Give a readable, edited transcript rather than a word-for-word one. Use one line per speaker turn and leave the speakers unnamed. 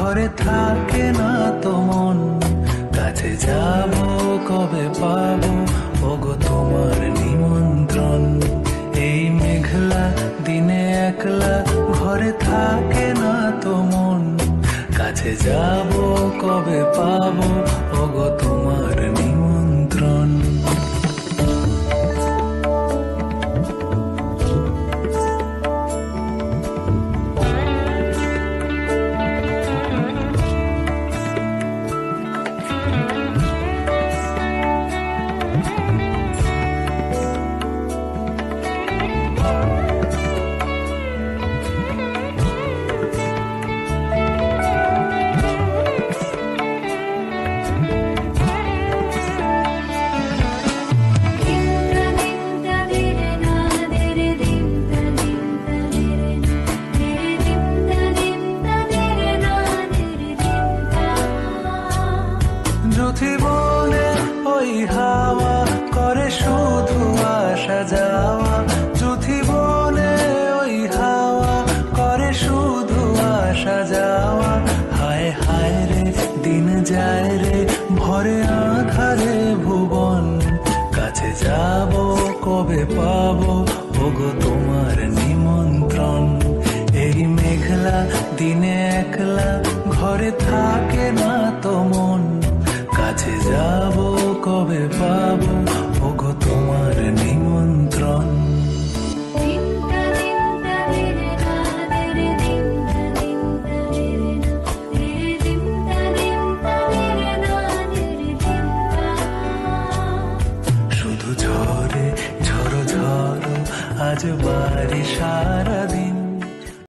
ঘরে থাকে না তো মন, কাছে যাব কবে পাবো ওগো তোমার নিমন্ত্রণ। এই মেঘলা দিনে একলা ঘরে থাকে না তো মন, কাছে যাব কবে পাবো ওগো তোমার নিমন্ত্রণ। জীবনে ওই হাওয়া করে শুধু আসা যাওয়া, জীবনে ওই হাওয়া করে শুধু আসা যাওয়া। হায় হায় রে দিন যায় রে ভরে আধারে ভুবন, কাছে যাব কবে পাবো ওগো তোমার নিমন্ত্রণ। এই মেঘলা দিনে একলা ঘরে থাকে না তো মন, কাছে যাব কবে পাবো ওগো তোমার নিমন্ত্রণ। শুধু ঝরে ঝড়ো ঝড়ো আজ বাড়ি সারাদিন,